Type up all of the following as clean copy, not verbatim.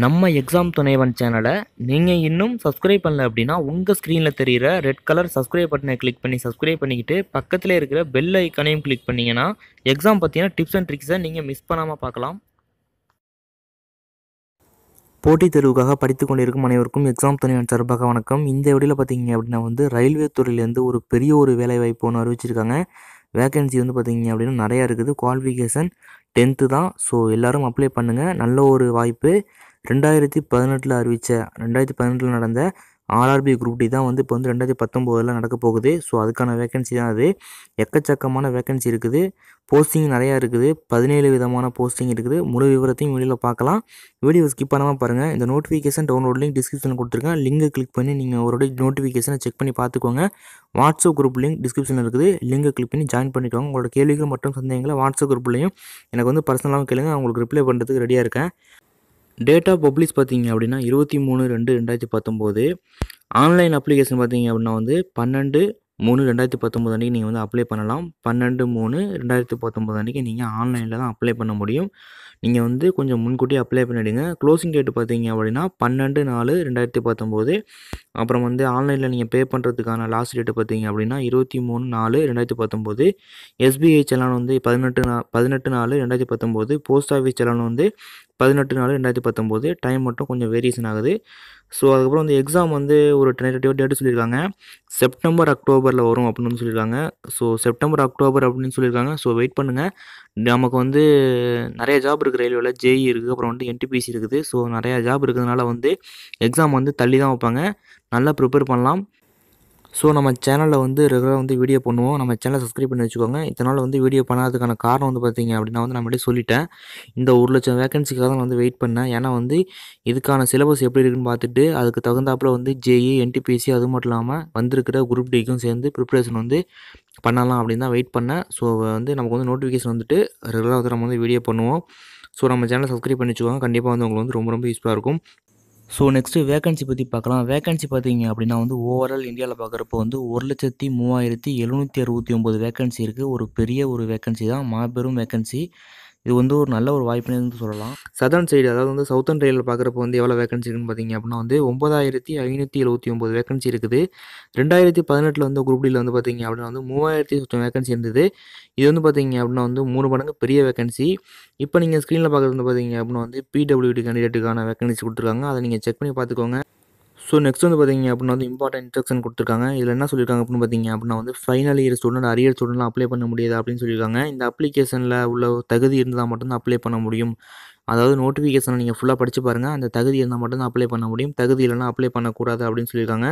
நம்ம எக்ஸாம் துணைவன் சேனலை நீங்கள் இன்னும் சப்ஸ்கிரைப் பண்ணல அப்படின்னா உங்கள் ஸ்க்ரீனில் தெரிகிற ரெட் கலர் சப்ஸ்கிரைப் பட்டனை கிளிக் பண்ணி சப்ஸ்கிரைப் பண்ணிக்கிட்டு பக்கத்தில் இருக்கிற பெல் ஐக்கனையும் கிளிக் பண்ணிங்கன்னா எக்ஸாம் பற்றின டிப்ஸ் அண்ட் ட்ரிக்ஸை நீங்கள் மிஸ் பண்ணாமல் பார்க்கலாம். போட்டித் தேர்வுக்காக படித்து கொண்டிருக்கும் அனைவருக்கும் எக்ஸாம் துணைவன் சார்பாக வணக்கம். இந்த வீடியோவில் பார்த்தீங்க அப்படின்னா ரயில்வே துறையிலேருந்து ஒரு பெரிய ஒரு வேலைவாய்ப்பு ஒன்று அறிவிச்சிருக்காங்க. வேகன்சி பார்த்தீங்க அப்படின்னா நிறையா இருக்குது. குவாலிஃபிகேஷன் 10th தான். ஸோ எல்லோரும் அப்ளை பண்ணுங்கள். நல்ல ஒரு வாய்ப்பு. 2018 நடந்த ஆர்ஆர்பி குரூப் டி தான் இப்போ 2019 நடக்க போகுது. ஸோ அதுக்கான வேகன்சி தான் அது. எக்கச்சக்கமான வேகன்சி இருக்குது. போஸ்டிங் நிறையா இருக்குது. 17 விதமான போஸ்டிங் இருக்குது. முழு விவரத்தையும் வீடியோவில் பார்க்கலாம். வீடியோ ஸ்கிப் பண்ணாமல் பாருங்கள். இந்த நோட்டிஃபிகேஷன் டவுன்லோட் லிங்க் டிஸ்கிரிப்ஷனில் கொடுத்துருக்கேன். லிங்கை கிளிக் பண்ணி நீங்கள் ஒரு நோட்டிஃபிகேஷனை செக் பண்ணி பார்த்துக்கோங்க. வாட்ஸ்அப் குரூப் லிங்க் டிஸ்கிரிப்ஷனில் இருக்குது. லிங்கை கிளிக் பண்ணி ஜாயின் பண்ணிக்கோங்க. உங்களோட கேள்விகள் மற்றும் சந்தேகங்களை வாட்ஸ்அப் குரூப்லையும் எனக்கு பர்சனலாகவும் கேளுங்க. உங்களுக்கு ரிப்ளை பண்ணுறதுக்கு ரெடியாக இருக்கேன். டேட் ஆஃப் பப்ளிஷ் பார்த்தீங்க அப்படின்னா 23/2/2019. ஆன்லைன் அப்ளிகேஷன் பார்த்தீங்க அப்படின்னா 12/3/2019 அன்றைக்கி நீங்கள் அப்ளை பண்ணலாம். 12/3/2019 அன்றைக்கி நீங்கள் ஆன்லைனில் தான் அப்ளை பண்ண முடியும். நீங்கள் கொஞ்சம் முன்கூட்டியே அப்ளை பண்ணிவிடுங்க. க்ளோசிங் டேட் பார்த்தீங்க அப்படின்னா 12/4/2019. அப்புறம் ஆன்லைனில் நீங்கள் பே பண்ணுறதுக்கான லாஸ்ட் டேட்டு பார்த்தீங்க அப்படின்னா 23/4/2019. SBI challan 18/4/2019. Post office challan 18/4/2019. Time மட்டும் கொஞ்சம் வேரியேஷன் ஆகுது. ஸோ அதுக்கப்புறம் எக்ஸாம் ஒரு டென்டேட்டிவ் டேட்டு சொல்லியிருக்காங்க. செப்டம்பர் அக்டோபரில் வரும் அப்படின்னு சொல்லியிருக்காங்க. ஸோ செப்டம்பர் அக்டோபர் அப்படின்னு சொல்லியிருக்காங்க. ஸோ வெயிட் பண்ணுங்கள். நமக்கு நிறைய ஜாப் இருக்குது. ரயில்வேல ஜேஇ இருக்குது. அப்புறம் என்டிபிசி இருக்குது. ஸோ நிறையா ஜாப் இருக்கிறதுனால எக்ஸாம் தள்ளி தான் வைப்பாங்க. நல்லா ப்ரிப்பேர் பண்ணலாம். ஸோ நம்ம சேனலில் ரெகுலராக வீடியோ பண்ணுவோம். நம்ம சேனலை சப்ஸ்கிரைப் பண்ணி வச்சுக்கோங்க. இத்தனை நாள் வீடியோ பண்ணாததுக்கான காரணம் பார்த்தீங்க அப்படின்னா நான் முன்னாடியே சொல்லிட்டேன். இந்த 1,00,000 வேகன்சிக்காக தான் வெயிட் பண்ணேன். ஏன்னா இதுக்கான சிலபஸ் எப்படி இருக்குன்னு பார்த்துட்டு அதுக்கு தகுந்தாப்பில் ஜேஇ என்டிபிசி அது மட்டும் இல்லாமல் வந்திருக்கிற குரூப் டிக்கும் சேர்ந்து ப்ரிப்ரேஷன் பண்ணலாம் அப்படின்னு தான் வெயிட் பண்ணேன். ஸோ நமக்கு நோட்டிஃபிகேஷன் ரெகுலராக நம்ம வீடியோ பண்ணுவோம். ஸோ நம்ம சேனலை சப்ஸ்கிரைப் பண்ணி வச்சுக்கோங்க. கண்டிப்பாக உங்களுக்கு ரொம்ப ரொம்ப யூஸ்ஃபுல்லாக இருக்கும். ஸோ நெக்ஸ்ட்டு வேகன்சி பற்றி பார்க்கலாம். வேகன்சி பார்த்தீங்க அப்படின்னா ஓவரால் இந்தியாவில் பார்க்குறப்போ 1,03,769 வேகன்சி இருக்குது. ஒரு பெரிய ஒரு வேகன்சி தான். மாபெரும் வேகன்சி. இது ஒரு நல்ல ஒரு வாய்ப்புன்னு சொல்லலாம். சதர்ன் சைடு அதாவது சவுத்தர்ன் ரயிலில் பார்க்குறப்போ எவ்வளோ வேகன்சி இருக்குன்னு பார்த்தீங்க அப்படின்னா 9,579 வேகன்சி இருக்குது. 2018 குரூப் டியில் பார்த்தீங்க அப்படின்னா 3,000 வேகன்சி இருந்தது. இது பார்த்தீங்க அப்படின்னா 3 மடங்கு பெரிய வேகன்சி. இப்போ நீங்கள் ஸ்க்ரீனில் பார்க்குறது பார்த்தீங்க அப்படின்னா பிடபிள்யூடி கேண்டிடேட்டுக்கான வேகன்சி கொடுத்துருக்காங்க. அதை நீங்கள் செக் பண்ணி பார்த்துக்கோங்க. ஸோ நெக்ஸ்ட் பார்த்தீங்க அப்படின்னா இம்பார்ட்டன்ட் இன்ஸ்ட்ரக்ஷன் கொடுத்துருக்காங்க. இதில் என்ன சொல்லியிருக்காங்க அப்படின்னு பார்த்தீங்க அப்படின்னா ஃபைனல் இயர் ஸ்டூடெண்ட் அரியர் ஸ்டூடெண்ட்லாம் அப்ளை பண்ண முடியாது அப்படின்னு சொல்லியிருக்காங்க. இந்த அப்ளிகேஷனில் உள்ள தகுதி இருந்தால் மட்டும்தான் அப்ளை பண்ண முடியும். அதாவது நோட்டிஃபிகேஷனை நீங்கள் ஃபுல்லாக படித்து பாருங்கள். அந்த தகுதி இருந்தால் மட்டும்தான் அப்ளை பண்ண முடியும். தகுதி இல்லைனா அப்ளை பண்ணக்கூடாது அப்படின்னு சொல்லியிருக்காங்க.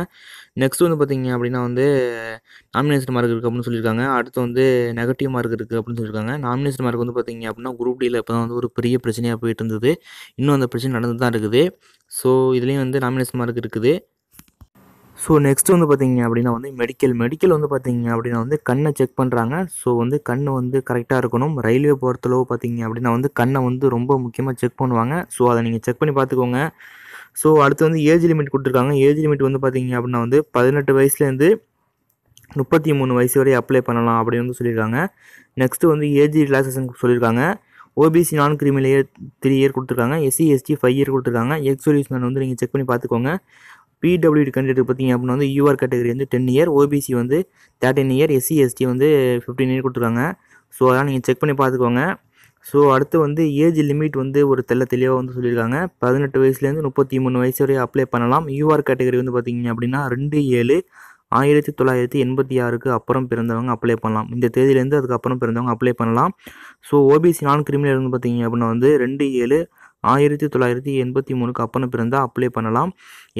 நெக்ஸ்ட் பார்த்தீங்க அப்படின்னா நாமினேஷன் மார்க் இருக்குது அப்படின்னு சொல்லியிருக்காங்க. அடுத்து நெகட்டிவ் மார்க் இருக்குது அப்படின்னு சொல்லியிருக்காங்க. நாமினேஷன் மார்க் பார்த்தீங்க அப்படின்னா குரூப் டியில் இப்போ தான் ஒரு பெரிய பிரச்சனையாக போயிட்டு இருந்தது. இன்னும் அந்த பிரச்சனை நடந்து தான் இருக்குது. ஸோ இதுலேயும் நாமினேஷன் மார்க் இருக்குது. ஸோ நெக்ஸ்ட் பார்த்தீங்க அப்படின்னா மெடிக்கல் பார்த்தீங்க அப்படின்னா கண்ணை செக் பண்ணுறாங்க. ஸோ கண் கரெக்டாக இருக்கணும். ரயில்வே பொறுத்தளவு பார்த்தீங்க அப்படின்னா கண்ணை ரொம்ப முக்கியமாக செக் பண்ணுவாங்க. ஸோ அதை நீங்கள் செக் பண்ணி பார்த்துக்கோங்க. ஸோ அடுத்து ஏஜ் லிமிட் கொடுத்துருக்காங்க. ஏஜ் லிமிட் பார்த்தீங்க அப்படின்னா 18 வயசுலேருந்து 33 வயசு வரை அப்ளை பண்ணலாம் அப்படின்னு சொல்லியிருக்காங்க. நெக்ஸ்ட்டு ஏஜ் ரிலாக்ஸேஷன் சொல்லியிருக்காங்க. OBC non criminal year 3 year கொடுத்துருக்காங்க. எஸ்சி எஸ்டி 5 இயர் கொடுத்துருக்காங்க. எக்ஸ் சர்வீஸ்மேன் நீங்கள் செக் பண்ணி பார்த்துக்கோங்க. பிடபிள்யூடி கேண்டிடேட் பார்த்தீங்க அப்படின்னா UR category 10 year, OBC 13 year, SC ST 15 year கொடுத்துருக்காங்க. ஸோ அதெல்லாம் நீங்கள் செக் பண்ணி பார்த்துக்கோங்க. ஸோ அடுத்து ஏஜ் லிமிட் ஒரு தெளிவாக சொல்லியிருக்காங்க. 18 வயசுலேருந்து 33 வயசு வரை அப்ளை பண்ணலாம். யூஆர் கேட்டகரி பார்த்தீங்க அப்படின்னா 2/7/1986 அப்புறம் பிறந்தவங்க அப்ளை பண்ணலாம். இந்த தேதியிலேருந்து அதுக்கப்புறம் பிறந்தவங்க அப்ளை பண்ணலாம். ஸோ ஓபிசி நான் கிரிமினல் பார்த்தீங்க அப்படின்னா 2/7/1983 அப்புறம் பிறந்தால் அப்ளை பண்ணலாம்.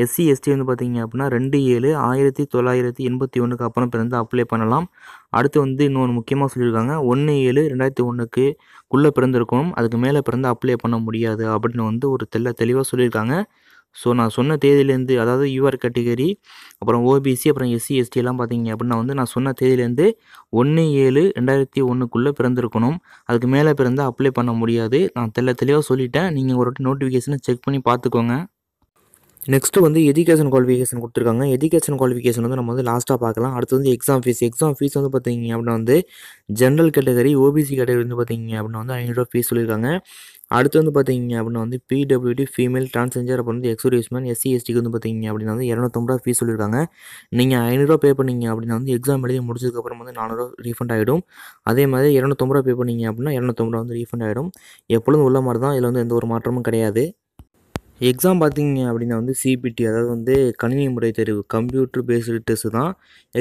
எஸ்சி எஸ்டி பார்த்தீங்க அப்படின்னா 2/7/1981 அப்புறம் பிறந்தால் அப்ளை பண்ணலாம். அடுத்து இன்னொன்று முக்கியமாக சொல்லியிருக்காங்க. 1/7/2001 பிறந்திருக்கணும். அதுக்கு மேலே பிறந்தால் அப்ளை பண்ண முடியாது அப்படின்னு ஒரு தெளிவாக சொல்லியிருக்காங்க. ஸோ நான் சொன்ன தேதியிலேருந்து அதாவது யூஆர் கேட்டகரி அப்புறம் ஓபிசி அப்புறம் எஸ்சி எஸ்டி எல்லாம் பார்த்தீங்க அப்படின்னா நான் சொன்ன தேதியிலேருந்து 1/7/2001 பிறந்திருக்கணும். அதுக்கு மேலே பிறந்தால் அப்ளை பண்ண முடியாது. நான் தெளிவாக சொல்லிட்டேன். நீங்கள் ஒரு நோட்டிஃபிகேஷனை செக் பண்ணி பார்த்துக்கோங்க. நெக்ஸ்ட்டு எஜுகேஷன் குவாலிஃபிகேஷன் கொடுத்துருக்காங்க. எஜுகேஷன் குவாலிஃபிகேஷன் நம்ம லாஸ்ட்டாக பார்க்கலாம். அடுத்து எக்ஸாம் ஃபீஸ் பார்த்தீங்க அப்படின்னா ஜென்ரல் கேட்டகரி ஓபிசி கேட்டகரி பார்த்தீங்க அப்படின்னா ₹500 ஃபீஸ் சொல்லியிருக்காங்க. அடுத்து வந்து பார்த்தீங்க அப்படின்னா வந்து பிடபிள்யூடி ஃபீமேல் டிரான்ஸ்ஜெண்டர் அப்புறம் வந்து எக்ஸ்-சர்வீஸ்மேன் எஸ்சி/எஸ்டிக்கு வந்து பார்த்தீங்க அப்படின்னா வந்து ரூ. 250 ஃபீஸ் சொல்லியிருக்காங்க. நீங்கள் ரூ. 500 பே பண்ணீங்க அப்படின்னா வந்து எக்ஸாம் எழுதி முடிச்சதுக்கப்புறம் வந்து ரூ. 400 ரீஃபண்ட் ஆகிடும். அதே மாதிரி ரூ. 250 பே பண்ணீங்க அப்படின்னா ரூ. 250 வந்து ரீஃபண்ட் ஆகிடும். எப்பொழுதும் உள்ள மாதிரி தான். இதில் வந்து எந்த ஒரு மாற்றமும் கிடையாது. எக்ஸாம் பார்த்தீங்க அப்படின்னா வந்து சிபிடி அதாவது வந்து கணினி முறை தேர்வு கம்ப்யூட்டர் பேஸ்டு டெஸ்ட் தான்.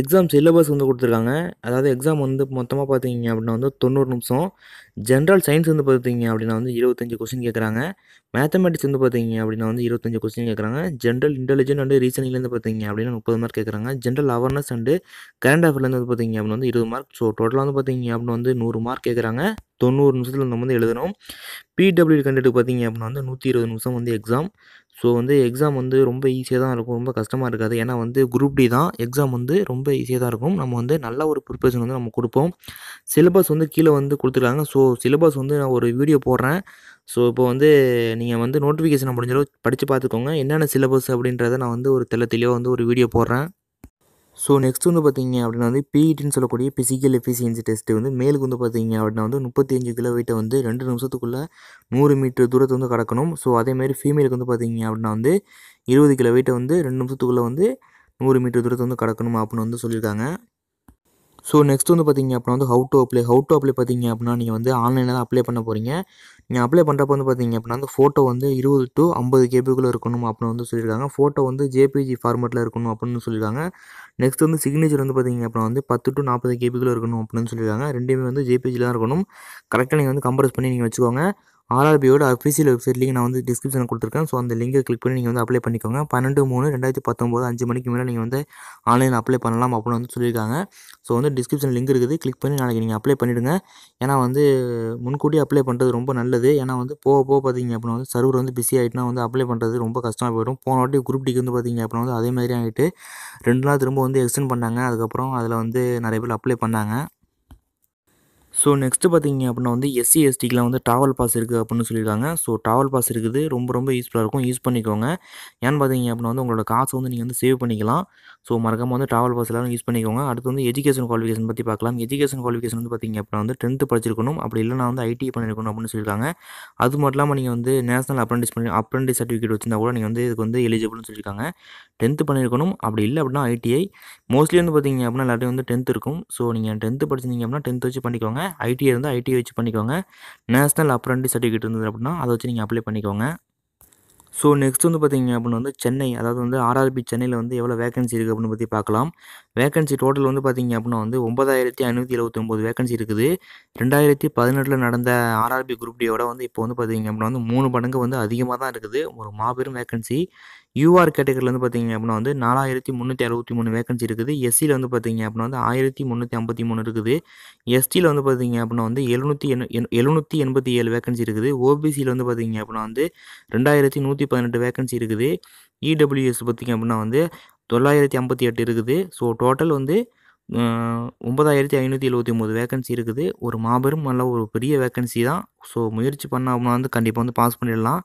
எக்ஸாம் சிலபஸ் வந்து கொடுத்துருக்காங்க. அதாவது எக்ஸாம் வந்து மொத்தமாக பார்த்தீங்க அப்படின்னா வந்து 90 நிமிஷம். ஜென்ரல் சயின்ஸ் வந்து பார்த்தீங்க அப்படின்னா வந்து 25 கொஸ்டின் கேட்குறாங்க. மேத்தமெட்டிக்ஸ் வந்து பார்த்தீங்க அப்படின்னா வந்து 25 கொஸ்டின் கேட்குறாங்க. ஜென்ரல் இன்டெலிஜென்ட் அண்ட் ரீசனிங்லேருந்து பார்த்தீங்க அப்படின்னா 30 மார்க் கேட்குறாங்க. ஜென்ரல் அவேர்னஸ் அண்டு கரண்ட் அஃபேர்லேருந்து வந்து பார்த்தீங்க அப்படின்னா வந்து 20 மார்க். ஸோ டோட்டலாக வந்து பார்த்தீங்க அப்படின்னா வந்து 100 மார்க் கேட்குறாங்க. 90 நிமிஷத்தில் நம்ம வந்து எழுதணும். பிடபிள்யூடி கேண்டிடேட் பார்த்தீங்க அப்படின்னா வந்து 120 நிமிஷம் வந்து எக்ஸாம். ஸோ வந்து எக்ஸாம் வந்து ரொம்ப ஈஸியாக தான் இருக்கும். ரொம்ப கஷ்டமாக இருக்காது. ஏன்னா வந்து குரூப் டி தான். எக்ஸாம் வந்து ரொம்ப ஈஸியாக தான் இருக்கும். நம்ம வந்து நல்ல ஒரு ப்ரிப்பரேஷன் வந்து நம்ம கொடுப்போம். சிலபஸ் வந்து கீழே வந்து கொடுத்துருக்காங்க. ஸோ சிலபஸ் வந்து நான் ஒரு வீடியோ போடுறேன். ஸோ இப்போ வந்து நீங்கள் வந்து நோட்டிஃபிகேஷனை முடிஞ்ச அளவு படித்து பார்த்துக்கோங்க. என்னென்ன சிலபஸ் அப்படின்றத நான் வந்து ஒரு தெளிவாக வந்து ஒரு வீடியோ போடுறேன். ஸோ நெக்ஸ்ட் வந்து பார்த்தீங்க அப்படின்னா வந்து பிஇடின்னு சொல்லக்கூடிய பிசிக்கல் எஃபிஷியன்சி டெஸ்ட்டு வந்து மேலுக்கு வந்து பார்த்தீங்க அப்படின்னா வந்து 35 கிலோ வெயிட்டை வந்து 2 நிமிஷத்துக்குள்ளே 100 மீட்டர் தூரத்தை வந்து கடக்கணும். ஸோ அதேமாதிரி ஃபீமேலுக்கு வந்து பார்த்தீங்க அப்படின்னா வந்து 20 கிலோ வெயிட்டை வந்து 2 நிமிஷத்துக்குள்ளே வந்து 100 மீட்டர் தூரத்தை வந்து கடக்கணும் அப்படின்னு வந்து சொல்லியிருக்காங்க. ஸோ நெக்ஸ்ட் வந்து பார்த்தீங்க அப்படின்னா வந்து ஹவு டு அப்ளை பார்த்தீங்க அப்படின்னா நீங்கள் வந்து ஆன்லைனில் தான் அப்ளை பண்ண போகிறீங்க. நீங்கள் அப்ளை பண்ணுறப்ப வந்து பார்த்தீங்க அப்படின்னா வந்து ஃபோட்டோ வந்து 20 to 50 கேபிக்குள்ளே இருக்கணும் அப்படின்னு வந்து சொல்லியிருக்காங்க. ஃபோட்டோ வந்து ஜேபிஜி ஃபார்மேட்டில் இருக்கணும் அப்படின்னு சொல்லியிருக்காங்க. நெக்ஸ்ட் வந்து சிக்னேச்சர் வந்து பார்த்தீங்க அப்படின்னா வந்து 10 to 40 கேபிக்குள்ளே இருக்கணும் அப்படின்னு சொல்லியிருக்காங்க. ரெண்டுமே வந்து ஜேபிஜியில் தான் இருக்கணும். கரெக்டாக நீங்கள் வந்து கம்ப்ரஸ் பண்ணி நீங்கள் வச்சுக்கோங்க. ஆர்ஆர்பியோட அஃபிஷியல் வெப்சைட் லிங்க் நான் வந்து டிஸ்கிரிப்ஷனில் கொடுத்துருக்கேன். ஸோ அந்த லிங்கை கிளிக் பண்ணி நீங்கள் வந்து அப்ளை பண்ணிக்கோங்க. 12/3/2019 5 மணிக்கு மேலே நீங்கள் வந்து ஆன்லைனில் அப்ளை பண்ணலாம் அப்படின்னு வந்து சொல்லியிருக்காங்க. ஸோ வந்து டிஸ்கிரிப்ஷன் லிங்க் இருக்குது. கிளிக் பண்ணி நாளைக்கு நீங்கள் அப்ளை பண்ணிவிடுங்க. ஏன்னா வந்து முன்கூட்டியே அப்ளை பண்ணுறது ரொம்ப நல்லது. ஏன்னா வந்து போக போக பார்த்தீங்க அப்படின்னா வந்து சர்வர் வந்து பிஸி ஆகிட்டுனா வந்து அப்ளை பண்ணுறது ரொம்ப கஷ்டமாக போயிடும். போன வாட்டி குரூப் டிக்கு வந்து பார்த்தீங்க அப்படின்னா வந்து அதே மாதிரி ஆகிட்டு 2 நாள் திரும்ப வந்து எக்ஸ்டெண்ட் பண்ணாங்க. அதுக்கப்புறம் அதில் வந்து நிறைய பேர் அப்ளை பண்ணாங்க. ஸோ நெக்ஸ்ட்டு பார்த்தீங்க அப்படின்னா வந்து எஸ்சி/எஸ்டிக்குலாம் வந்து ட்ராவல் பாஸ் இருக்குது அப்படின்னு சொல்லியிருக்காங்க. ஸோ ட்ராவல் பாஸ் இருக்குது. ரொம்ப யூஸ்ஃபுல்லாக இருக்கும். யூஸ் பண்ணிக்கோங்க. ஏன்னு பார்த்தீங்க அப்படின்னா வந்து உங்களோட காசை வந்து நீங்கள் வந்து சேவ் பண்ணிக்கலாம். ஸோ மறக்காம வந்து ட்ராவல் பாஸ் எல்லாரும் யூஸ் பண்ணிக்கோங்க. அடுத்து வந்து எஜுகேஷன் குவாலிஃபிகேஷன் பற்றி பார்க்கலாம். எஜுகேஷன் குவாலிஃபிகேஷன் வந்து பார்த்தீங்க அப்படின்னா வந்து 10th படிச்சிருக்கணும். அப்படி இல்லைனா வந்து ஐடிஐ பண்ணியிருக்கணும் அப்படின்னு சொல்லியிருக்காங்க. அது மட்டும் இல்லாமல் நீங்கள் வந்து நேஷனல் அப்ரெண்டிஸ் சர்டிஃபிகேட் வச்சிருந்தா கூட நீங்கள் வந்து இதுக்கு வந்து எலிஜிபிள்னு சொல்லியிருக்காங்க. 10th பண்ணியிருக்கணும். அப்படி இல்லை அப்படின்னா ஐடிஐ. மோஸ்ட்லி வந்து பார்த்தீங்க அப்படின்னா எல்லாத்தையும் வந்து 10th இருக்கும். ஸோ நீங்கள் 10th படிச்சிருந்தீங்க அப்படின்னா 10th வச்சு பண்ணிக்கோங்க. ஐடிஐ இருந்தால் ஐடிஐ வச்சு பண்ணிக்கோங்க. நேஷனல் அப்ரெண்டிஸ் சர்டிஃபிகேட் இருந்தது அப்படின்னா அதை வச்சு நீங்கள் அப்ளை பண்ணிக்கோங்க. ஸோ நெக்ஸ்ட் வந்து பார்த்தீங்க அப்படின்னா வந்து சென்னை அதாவது வந்து ஆர்ஆர்பி சென்னையில் வந்து எவ்வளோ வேகன்சி இருக்குது அப்படின்னு பற்றி பார்க்கலாம். வேகன்சி டோட்டல் வந்து பார்த்தீங்க அப்படின்னா வந்து 9579 வேகன்சி இருக்குது. 2018 நடந்த ஆர்ஆர்பி குரூப் டியோட வந்து இப்போ வந்து பார்த்தீங்க அப்படின்னா வந்து 3 மடங்கு வந்து அதிகமாக தான் இருக்குது. ஒரு மாபெரும் வேகன்சி. யூஆர் கேட்டகரியில் வந்து பார்த்தீங்க அப்படின்னா வந்து 4363 வேகன்சி இருக்குது. எஸ்சியில் வந்து பார்த்தீங்க அப்படின்னா வந்து 1353 இருக்குது. எஸ்டியில் வந்து பார்த்தீங்க அப்படின்னா வந்து 787 வேகன்சி இருக்குது. ஓபிசியில் வந்து பார்த்தீங்க அப்படின்னா வந்து 2118 வேகன்சி இருக்குது. இடபிள்யூஎஸ் பார்த்தீங்க அப்படின்னா வந்து 958 இருக்குது. ஸோ டோட்டல் வந்து 9579 வேகன்சி இருக்குது. ஒரு மாபெரும் நல்ல ஒரு பெரிய வேகன்சி தான். ஸோ முயற்சி பண்ண அப்படின்னா வந்து கண்டிப்பாக வந்து பாஸ் பண்ணிடலாம்.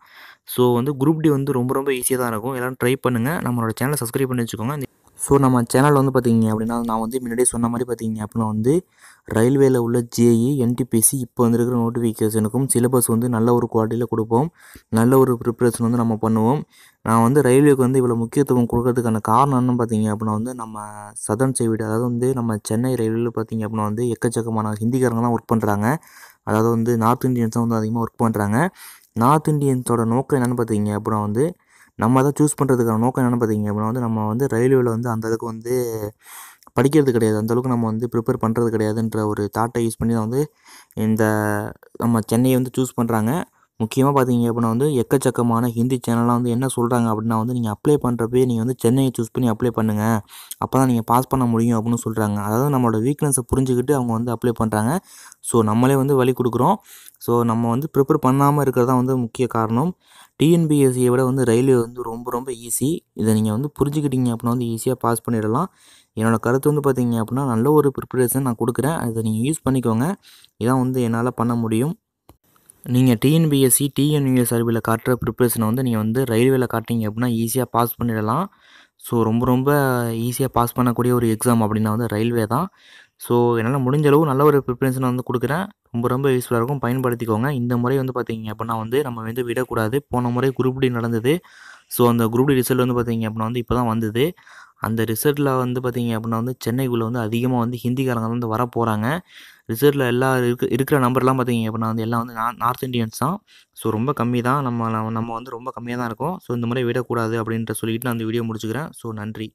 ஸோ வந்து குரூப் டி வந்து ரொம்ப ஈஸியாக தான் இருக்கும். எல்லோரும் ட்ரை பண்ணுங்கள். நம்மளோட சேனலை சப்ஸ்கிரைப் பண்ணி வச்சுக்கோங்க. ஸோ நம்ம சேனல் வந்து பார்த்தீங்க அப்படின்னா நான் வந்து முன்னாடியே சொன்ன மாதிரி பார்த்தீங்க அப்படின்னா வந்து ரயில்வேல உள்ள ஜேஇ, என்டிபிசி இப்போ வந்திருக்கிற நோட்டிஃபிகேஷனுக்கும் சிலபஸ் வந்து நல்ல ஒரு குவாலிட்டியில் கொடுப்போம். நல்ல ஒரு ப்ரிப்பரேஷன் வந்து நம்ம பண்ணுவோம். நான் வந்து ரயில்வேக்கு வந்து இவ்வளோ முக்கியத்துவம் கொடுக்கறதுக்கான காரணம் என்னன்னு பார்த்தீங்க அப்படின்னா வந்து நம்ம சதர்ன் சைடு அதாவது வந்து நம்ம சென்னை ரயில்வேல பார்த்தீங்க அப்படின்னா வந்து எக்கச்சக்கமான ஹிந்திக்காரங்க தான் ஒர்க் பண்ணுறாங்க. அதாவது வந்து நார்த் இந்தியன்ஸ் தான் வந்து அதிகமாக ஒர்க் பண்ணுறாங்க. நார்த் இந்தியன்ஸோட நோக்கம் என்னென்னு பார்த்தீங்க அப்படின்னா வந்து நம்ம அதை சூஸ் பண்ணுறதுக்கான நோக்கம் என்னென்னு பார்த்தீங்க அப்படின்னா வந்து நம்ம வந்து ரயில்வேல வந்து அந்தளவுக்கு வந்து படிக்கிறது கிடையாது. அந்தளவுக்கு நம்ம வந்து ப்ரிப்பேர் பண்ணுறது கிடையாதுன்ற ஒரு தாட்டை யூஸ் பண்ணி தான் வந்து இந்த நம்ம சென்னையை வந்து சூஸ் பண்ணுறாங்க. முக்கியமாக பார்த்தீங்க அப்படின்னா வந்து எக்கச்சக்கமான ஹிந்தி சேனல்லாம் வந்து என்ன சொல்கிறாங்க அப்படின்னா வந்து நீங்கள் அப்ளை பண்ணுறப்பே நீங்கள் வந்து சென்னையை சூஸ் பண்ணி அப்ளை பண்ணுங்கள். அப்போ தான் நீங்கள் பாஸ் பண்ண முடியும் அப்படின்னு சொல்கிறாங்க. அதாவது நம்மளோட வீக்னஸை புரிஞ்சுக்கிட்டு அவங்க வந்து அப்ளை பண்ணுறாங்க. ஸோ நம்மளே வந்து வழி கொடுக்குறோம். ஸோ நம்ம வந்து ப்ரிப்பேர் பண்ணாமல் இருக்கிறது தான் வந்து முக்கிய காரணம். டிஎன்பிஎஸ்சியை விட வந்து ரயில்வே வந்து ரொம்ப ஈஸி. இதை நீங்கள் வந்து புரிஞ்சுக்கிட்டீங்க அப்படின்னா வந்து ஈஸியாக பாஸ் பண்ணிடலாம். என்னோடய கருத்து வந்து பார்த்தீங்க அப்படின்னா நல்ல ஒரு ப்ரிப்பரேஷன் நான் கொடுக்குறேன். அதை நீங்கள் யூஸ் பண்ணிக்கோங்க. இதான் வந்து என்னால் பண்ண முடியும். நீங்கள் டிஎன்பிஎஸ்சி, டிஎன்யூஎஸ்ஆர்பியில் காட்டுற ப்ரிப்பரேஷனை வந்து நீங்கள் வந்து ரயில்வேல காட்டிங்க அப்படின்னா ஈஸியாக பாஸ் பண்ணிடலாம். ஸோ ரொம்ப ஈஸியாக பாஸ் பண்ணக்கூடிய ஒரு எக்ஸாம் அப்படின்னா வந்து ரயில்வே தான். ஸோ என்னால் முடிஞ்ச அளவு நல்ல ஒரு ப்ரிப்பரேஷன் வந்து கொடுக்குறேன். ரொம்ப ரொம்ப யூஸ்ஃபுல்லாக இருக்கும். பயன்படுத்திக்கோங்க. இந்த முறை வந்து பார்த்தீங்க அப்படின்னா வந்து நம்ம வந்து விடக்கூடாது. போன முறை குரூப் டி நடந்தது. ஸோ அந்த குரூப் டி ரிசல்ட் வந்து பார்த்தீங்க அப்படின்னா வந்து இப்போ தான் வந்தது. அந்த ரிசல்ட்டில் வந்து பார்த்தீங்க அப்படின்னா வந்து சென்னைக்குள்ளே வந்து அதிகமாக வந்து ஹிந்திக்காரங்க வந்து வரப்போகிறாங்க. ரிசல்ட்டில் எல்லா இருக்கிற நம்பர்லாம் பார்த்தீங்க அப்படின்னா வந்து எல்லாம் வந்து நார்த் இண்டியன்ஸ் தான். ஸோ ரொம்ப கம்மி தான். நம்ம நம்ம வந்து ரொம்ப கம்மியா தான் இருக்கோம். ஸோ இந்த முறை விடக்கூடாது அப்படின்ட்டு சொல்லிட்டு நான் இந்த வீடியோ முடிச்சுக்கிறேன். ஸோ நன்றி.